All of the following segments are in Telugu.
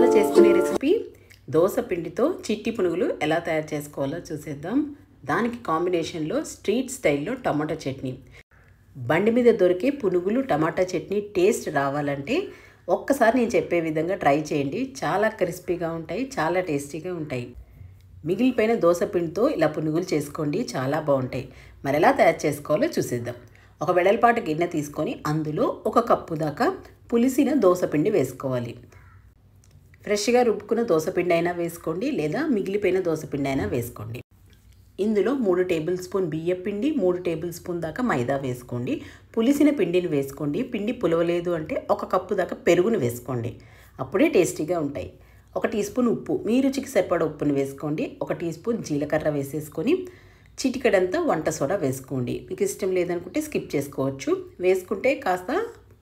ఇవాళ చేసుకునే రెసిపీ దోస పిండితో చిట్టి పునుగులు ఎలా తయారు చేసుకోవాలో చూసేద్దాం. దానికి కాంబినేషన్లో స్ట్రీట్ స్టైల్లో టమాటా చట్నీ. బండి మీద దొరికే పునుగులు టమాటా చట్నీ టేస్ట్ రావాలంటే ఒక్కసారి నేను చెప్పే విధంగా ట్రై చేయండి. చాలా క్రిస్పీగా ఉంటాయి, చాలా టేస్టీగా ఉంటాయి. మిగిలిపోయిన దోస పిండితో ఇలా పునుగులు చేసుకోండి, చాలా బాగుంటాయి. మరి ఎలా తయారు చేసుకోవాలో చూసేద్దాం. ఒక వెడల్పాటు గిన్నె తీసుకొని అందులో 1 కప్పు దాకా పులిసిన దోసపిండి వేసుకోవాలి. ఫ్రెష్గా రుబ్బుకున్న దోసపిండి అయినా వేసుకోండి, లేదా మిగిలిపోయిన దోసపిండి అయినా వేసుకోండి. ఇందులో 3 టేబుల్ స్పూన్ బియ్యం పిండి, 3 టేబుల్ స్పూన్ దాకా మైదా వేసుకోండి. పులిసిన పిండిని వేసుకోండి. పిండి పులవలేదు అంటే 1 కప్పు దాకా పెరుగును వేసుకోండి, అప్పుడే టేస్టీగా ఉంటాయి. 1 టీ స్పూన్ ఉప్పు, మీ రుచికి సరిపడా ఉప్పుని వేసుకోండి. 1 టీ స్పూన్ జీలకర్ర వేసేసుకొని చిటికెడంతా వంట సోడా వేసుకోండి. మీకు ఇష్టం లేదనుకుంటే స్కిప్ చేసుకోవచ్చు. వేసుకుంటే కాస్త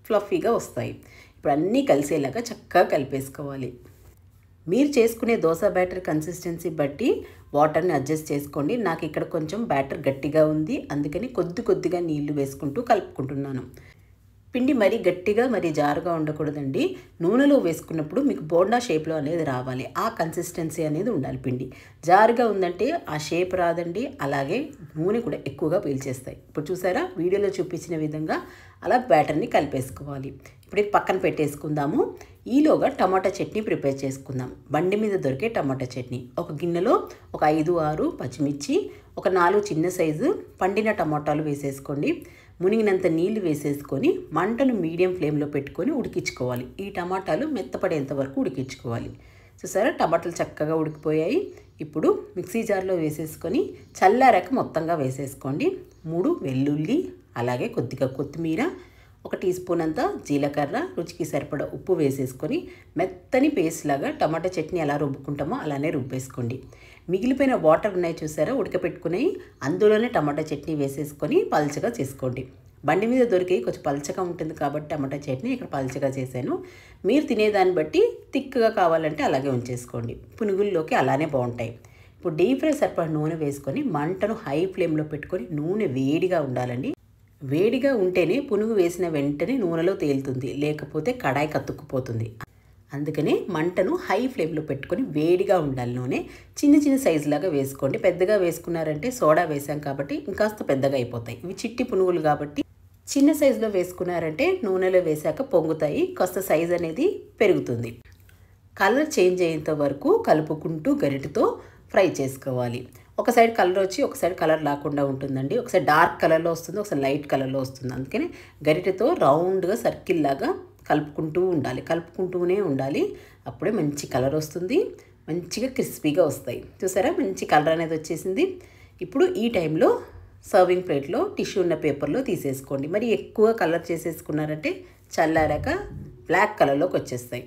ఫ్లఫీగా వస్తాయి. ఇప్పుడు అన్నీ కలిసేలాగా చక్కగా కలిపేసుకోవాలి. మీరు చేసుకునే దోశ బ్యాటర్ కన్సిస్టెన్సీ బట్టి వాటర్ని అడ్జస్ట్ చేసుకోండి. నాకు ఇక్కడ కొంచెం బ్యాటర్ గట్టిగా ఉంది, అందుకని కొద్దిగా నీళ్లు వేసుకుంటూ కలుపుకుంటున్నాను. పిండి మరీ గట్టిగా మరీ జారుగా ఉండకూడదండి. నూనెలో వేసుకున్నప్పుడు మీకు బోండా షేప్లో అనేది రావాలి, ఆ కన్సిస్టెన్సీ అనేది ఉండాలి. పిండి జారుగా ఉందంటే ఆ షేప్ రాదండి, అలాగే నూనె కూడా ఎక్కువగా పీల్చేస్తాయి. ఇప్పుడు చూసారా, వీడియోలో చూపించిన విధంగా అలా బ్యాటర్ని కలిపేసుకోవాలి. ఇప్పుడు ఇది పక్కన పెట్టేసుకుందాము. ఈలోగా టమాటా చట్నీ ప్రిపేర్ చేసుకుందాం. బండి మీద దొరికే టమాటా చట్నీ. ఒక గిన్నెలో ఒక 5-6 పచ్చిమిర్చి, ఒక 4 చిన్న సైజు పండిన టమాటాలు వేసేసుకోండి. మునిగినంత నీళ్లు వేసేసుకొని మంటను మీడియం ఫ్లేమ్లో పెట్టుకొని ఉడికించుకోవాలి. ఈ టమాటాలు మెత్తపడేంత వరకు ఉడికించుకోవాలి. చూసారా, టమాటాలు చక్కగా ఉడికిపోయాయి. ఇప్పుడు మిక్సీ జార్లో వేసేసుకొని చల్లారాక మొత్తంగా వేసేసుకోండి. 3 వెల్లుల్లి, అలాగే కొద్దిగా కొత్తిమీర, 1 టీ స్పూన్ అంతా జీలకర్ర, రుచికి సరిపడా ఉప్పు వేసేసుకొని మెత్తని పేస్ట్ లాగా టమాటా చట్నీ ఎలా రుబ్బుకుంటామో అలానే రుబ్బేసుకోండి. మిగిలిపోయిన వాటర్ ఉన్నాయి చూసారా, ఉడకపెట్టుకుని అందులోనే టమాటా చట్నీ వేసేసుకొని పల్చగా చేసుకోండి. బండి మీద దొరికి కొంచెం పల్చగా ఉంటుంది కాబట్టి టమాటా చట్నీ ఇక్కడ పల్చగా చేశాను. మీరు తినేదాన్ని బట్టి థిక్గా కావాలంటే అలాగే ఉంచేసుకోండి. పునుగుల్లోకి అలానే బాగుంటాయి. ఇప్పుడు డీప్ ఫ్రై సరిపడా నూనె వేసుకొని మంటను హై ఫ్లేమ్లో పెట్టుకొని, నూనె వేడిగా ఉండాలండి. వేడిగా ఉంటేనే పునుగు వేసిన వెంటనే నూనెలో తేలుతుంది, లేకపోతే కడాయి కతుక్కుపోతుంది. అందుకనే మంటను హై ఫ్లేమ్లో పెట్టుకొని వేడిగా ఉండాలి. నూనె చిన్న సైజులాగా వేసుకోండి. పెద్దగా వేసుకున్నారంటే సోడా వేసాం కాబట్టి ఇంకాస్త పెద్దగా అయిపోతాయి. ఇవి చిట్టి పునుగులు కాబట్టి చిన్న సైజులో వేసుకున్నారంటే నూనెలో వేసాక పొంగుతాయి, కాస్త సైజ్ అనేది పెరుగుతుంది. కలర్ చేంజ్ అయ్యేంత వరకు కలుపుకుంటూ గరిటెతో ఫ్రై చేసుకోవాలి. ఒక సైడ్ కలర్ వచ్చి ఒక సైడ్ కలర్ లేకుండా ఉంటుందండి. ఒకసారి డార్క్ కలర్లో వస్తుంది, ఒకసారి లైట్ కలర్లో వస్తుంది. అందుకని గరిటెతో రౌండ్గా సర్కిల్ లాగా కలుపుకుంటూనే ఉండాలి. అప్పుడే మంచి కలర్ వస్తుంది, మంచిగా క్రిస్పీగా వస్తాయి. చూసారా, మంచి కలర్ అనేది వచ్చేసింది. ఇప్పుడు ఈ టైంలో సర్వింగ్ ప్లేట్లో టిష్యూ ఉన్న పేపర్లో తీసేసుకోండి. మరి ఎక్కువ కలర్ చేసేసుకున్నారంటే చల్లారాక బ్లాక్ కలర్లోకి వచ్చేస్తాయి.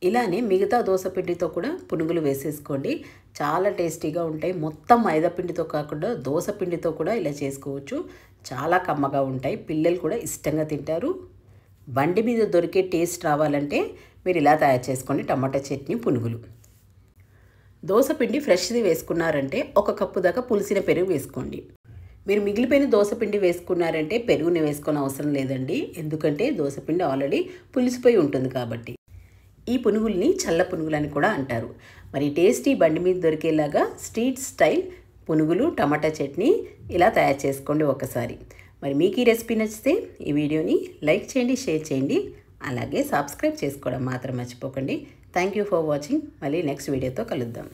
ఇలానే మిగతా దోస పిండితో కూడా పునుగులు వేసేసుకోండి, చాలా టేస్టీగా ఉంటాయి. మొత్తం మైదా పిండితో కాకుండా దోస పిండితో కూడా ఇలా చేసుకోవచ్చు, చాలా కమ్మగా ఉంటాయి. పిల్లలు కూడా ఇష్టంగా తింటారు. బండి మీద దొరికే టేస్ట్ రావాలంటే మీరు ఇలా తయారు చేసుకోండి టమాటా చట్నీ పునుగులు. దోస పిండి ఫ్రెష్ది వేసుకున్నారంటే 1 కప్పు దాకా పులిసిన పెరుగు వేసుకోండి. మీరు మిగిలిపోయిన దోసపిండి వేసుకున్నారంటే పెరుగుని వేసుకొని అవసరం లేదండి, ఎందుకంటే దోసపిండి ఆల్రెడీ పులిసిపోయి ఉంటుంది కాబట్టి. ఈ పునుగుల్ని చల్ల పునుగులు అని కూడా అంటారు. మరి టేస్టీ బండి మీద దొరికేలాగా స్ట్రీట్ స్టైల్ పునుగులు టమాటా చట్నీ ఇలా తయారు చేసుకోండి ఒకసారి. మరి మీకు ఈ రెసిపీ నచ్చితే ఈ వీడియోని లైక్ చేయండి, షేర్ చేయండి, అలాగే సబ్స్క్రైబ్ చేసుకోవడం మాత్రం మర్చిపోకండి. Thank you for watching. మళ్ళీ నెక్స్ట్ వీడియోతో కలుద్దాం.